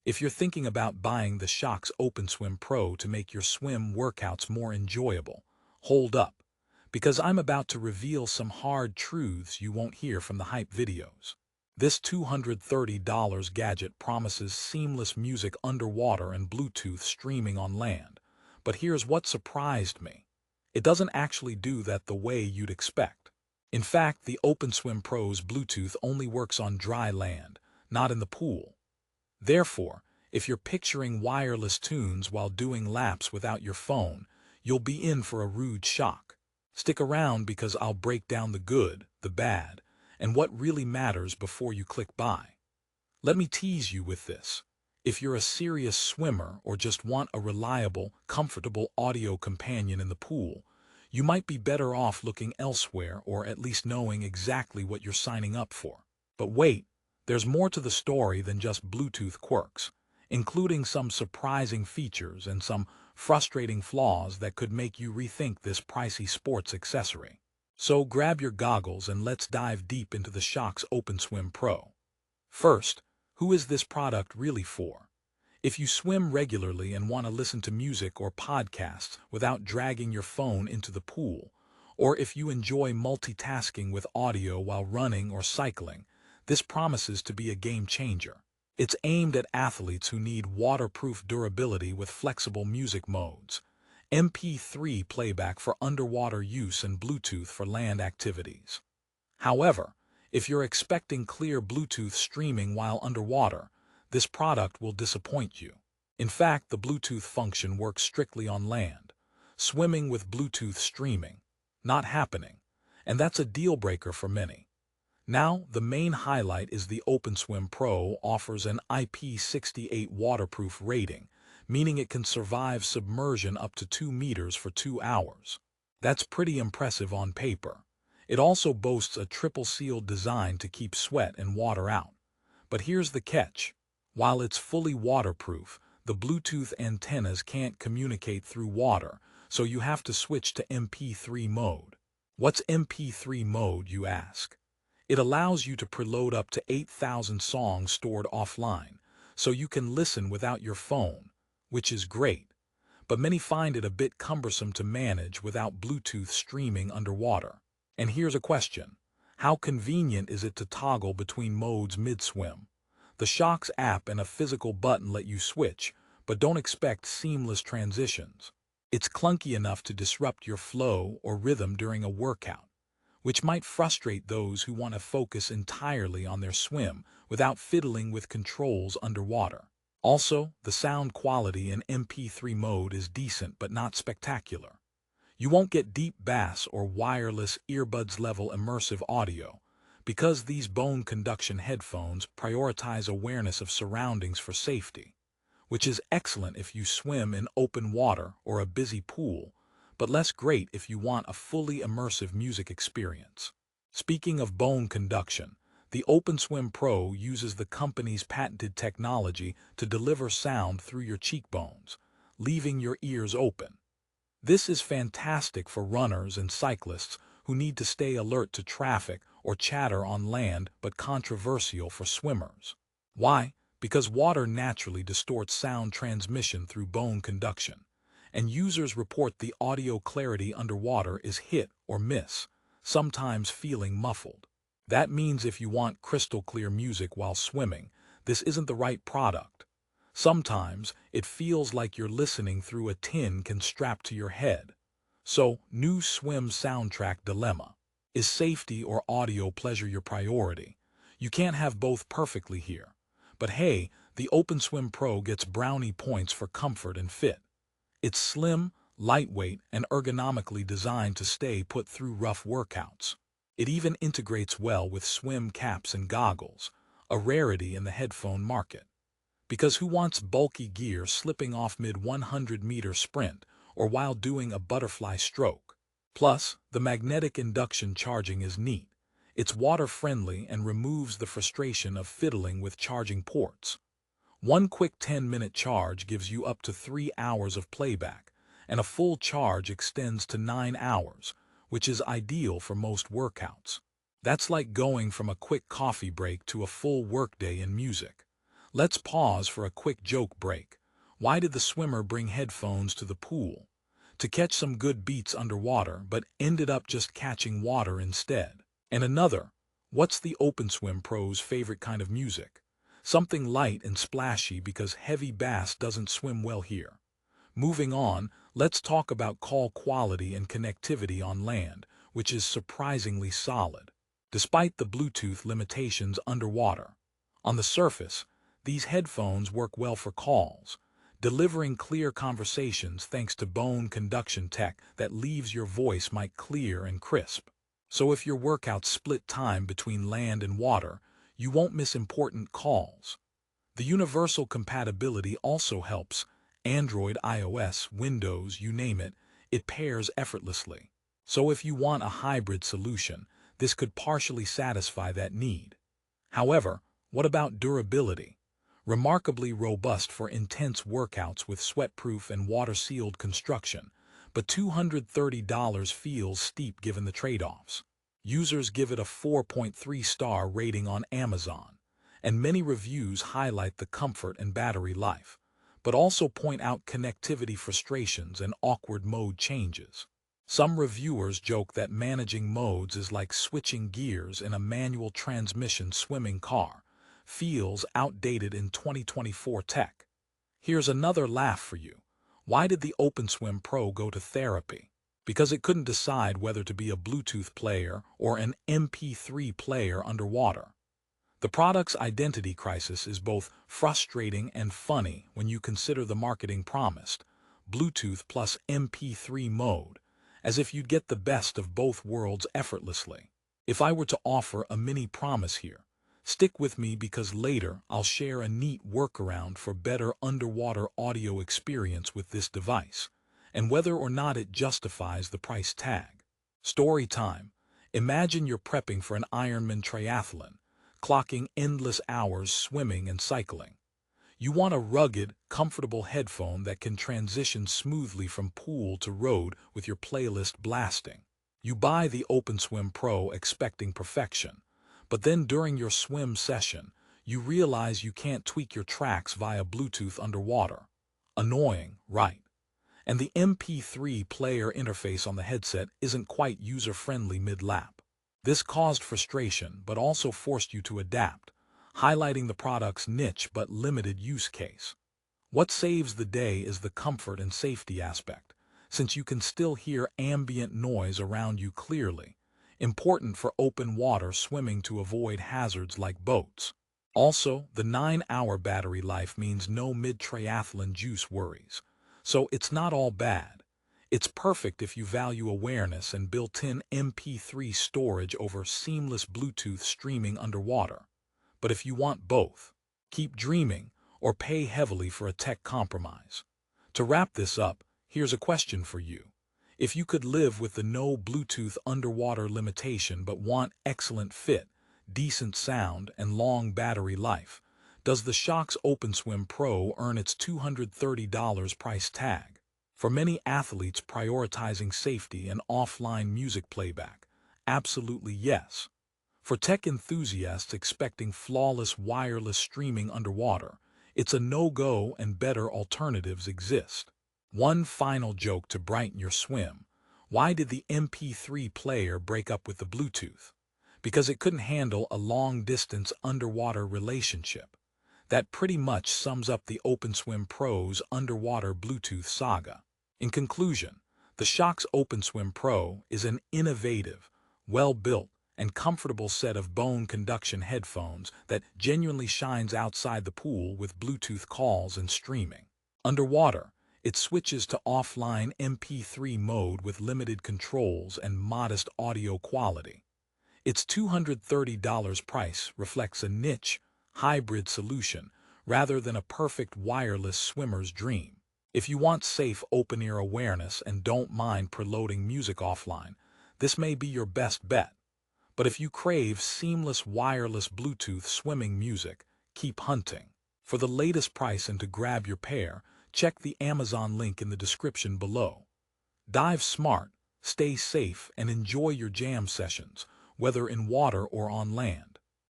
If you're thinking about buying the Shokz OpenSwim Pro to make your swim workouts more enjoyable, hold up, because I'm about to reveal some hard truths you won't hear from the hype videos. This $230 gadget promises seamless music underwater and Bluetooth streaming on land. But here's what surprised me. It doesn't actually do that the way you'd expect. In fact, the OpenSwim Pro's Bluetooth only works on dry land, not in the pool. Therefore, if you're picturing wireless tunes while doing laps without your phone, you'll be in for a rude shock. Stick around because I'll break down the good, the bad, and what really matters before you click buy. Let me tease you with this. If you're a serious swimmer or just want a reliable, comfortable audio companion in the pool, you might be better off looking elsewhere or at least knowing exactly what you're signing up for. But wait, there's more to the story than just Bluetooth quirks, including some surprising features and some frustrating flaws that could make you rethink this pricey sports accessory. So grab your goggles and let's dive deep into the Shokz OpenSwim Pro. First, who is this product really for? If you swim regularly and want to listen to music or podcasts without dragging your phone into the pool, or if you enjoy multitasking with audio while running or cycling, this promises to be a game changer. It's aimed at athletes who need waterproof durability with flexible music modes, MP3 playback for underwater use and Bluetooth for land activities. However, if you're expecting clear Bluetooth streaming while underwater, this product will disappoint you. In fact, the Bluetooth function works strictly on land. Swimming with Bluetooth streaming, not happening, and that's a deal breaker for many. Now, the main highlight is the OpenSwim Pro offers an IP68 waterproof rating, meaning it can survive submersion up to 2 meters for 2 hours. That's pretty impressive on paper. It also boasts a triple-sealed design to keep sweat and water out. But here's the catch. While it's fully waterproof, the Bluetooth antennas can't communicate through water, so you have to switch to MP3 mode. What's MP3 mode, you ask? It allows you to preload up to 8,000 songs stored offline, so you can listen without your phone, which is great. But many find it a bit cumbersome to manage without Bluetooth streaming underwater. And here's a question. How convenient is it to toggle between modes mid-swim? The Shokz app and a physical button let you switch, but don't expect seamless transitions. It's clunky enough to disrupt your flow or rhythm during a workout, which might frustrate those who want to focus entirely on their swim without fiddling with controls underwater. Also, the sound quality in MP3 mode is decent but not spectacular. You won't get deep bass or wireless earbuds-level immersive audio, because these bone conduction headphones prioritize awareness of surroundings for safety, which is excellent if you swim in open water or a busy pool, but less great if you want a fully immersive music experience. Speaking of bone conduction, the OpenSwim Pro uses the company's patented technology to deliver sound through your cheekbones, leaving your ears open. This is fantastic for runners and cyclists who need to stay alert to traffic or chatter on land, but controversial for swimmers. Why? Because water naturally distorts sound transmission through bone conduction, and users report the audio clarity underwater is hit or miss, sometimes feeling muffled. That means if you want crystal clear music while swimming, this isn't the right product. Sometimes it feels like you're listening through a tin can strapped to your head. So, new swim soundtrack dilemma. Is safety or audio pleasure your priority? You can't have both perfectly here. But hey, the OpenSwim Pro gets brownie points for comfort and fit. It's slim, lightweight, and ergonomically designed to stay put through rough workouts. It even integrates well with swim caps and goggles, a rarity in the headphone market. Because who wants bulky gear slipping off mid-100-meter sprint or while doing a butterfly stroke? Plus, the magnetic induction charging is neat. It's water-friendly and removes the frustration of fiddling with charging ports. One quick 10-minute charge gives you up to 3 hours of playback, and a full charge extends to 9 hours, which is ideal for most workouts. That's like going from a quick coffee break to a full workday in music. Let's pause for a quick joke break. Why did the swimmer bring headphones to the pool? To catch some good beats underwater, but ended up just catching water instead. And another, what's the OpenSwim Pro's favorite kind of music? Something light and splashy because heavy bass doesn't swim well here. Moving on, let's talk about call quality and connectivity on land, which is surprisingly solid, despite the Bluetooth limitations underwater. On the surface, these headphones work well for calls, delivering clear conversations thanks to bone conduction tech that leaves your voice mic clear and crisp. So if your workouts split time between land and water, you won't miss important calls. The universal compatibility also helps. Android, iOS, Windows, you name it, it pairs effortlessly. So if you want a hybrid solution, this could partially satisfy that need. However, what about durability? Remarkably robust for intense workouts with sweat-proof and water-sealed construction, but $230 feels steep given the trade-offs. Users give it a 4.3-star rating on Amazon, and many reviews highlight the comfort and battery life, but also point out connectivity frustrations and awkward mode changes. Some reviewers joke that managing modes is like switching gears in a manual transmission swimming car, feels outdated in 2024 tech. Here's another laugh for you. Why did the OpenSwim Pro go to therapy? Because it couldn't decide whether to be a Bluetooth player or an MP3 player underwater. The product's identity crisis is both frustrating and funny when you consider the marketing promised, Bluetooth plus MP3 mode, as if you'd get the best of both worlds effortlessly. If I were to offer a mini promise here, stick with me because later I'll share a neat workaround for better underwater audio experience with this device, and whether or not it justifies the price tag. Story time. Imagine you're prepping for an Ironman triathlon, clocking endless hours swimming and cycling. You want a rugged, comfortable headphone that can transition smoothly from pool to road with your playlist blasting. You buy the OpenSwim Pro expecting perfection, but then during your swim session, you realize you can't tweak your tracks via Bluetooth underwater. Annoying, right? And the MP3 player interface on the headset isn't quite user-friendly mid-lap. This caused frustration but also forced you to adapt, highlighting the product's niche but limited use case. What saves the day is the comfort and safety aspect, since you can still hear ambient noise around you clearly, important for open water swimming to avoid hazards like boats. Also, the 9-hour battery life means no mid-triathlon juice worries, so it's not all bad. It's perfect if you value awareness and built-in MP3 storage over seamless Bluetooth streaming underwater. But if you want both, keep dreaming or pay heavily for a tech compromise. To wrap this up, here's a question for you. If you could live with the no Bluetooth underwater limitation but want excellent fit, decent sound, and long battery life, does the Shokz OpenSwim Pro earn its $230 price tag? For many athletes prioritizing safety and offline music playback, absolutely yes. For tech enthusiasts expecting flawless wireless streaming underwater, it's a no-go and better alternatives exist. One final joke to brighten your swim. Why did the MP3 player break up with the Bluetooth? Because it couldn't handle a long-distance underwater relationship. That pretty much sums up the OpenSwim Pro's underwater Bluetooth saga. In conclusion, the Shokz OpenSwim Pro is an innovative, well-built, and comfortable set of bone conduction headphones that genuinely shines outside the pool with Bluetooth calls and streaming. Underwater, it switches to offline MP3 mode with limited controls and modest audio quality. Its $230 price reflects a niche, hybrid solution rather than a perfect wireless swimmer's dream. If you want safe open-ear awareness and don't mind preloading music offline, this may be your best bet. But if you crave seamless wireless Bluetooth swimming music, keep hunting. For the latest price and to grab your pair, check the Amazon link in the description below. Dive smart, stay safe, and enjoy your jam sessions, whether in water or on land.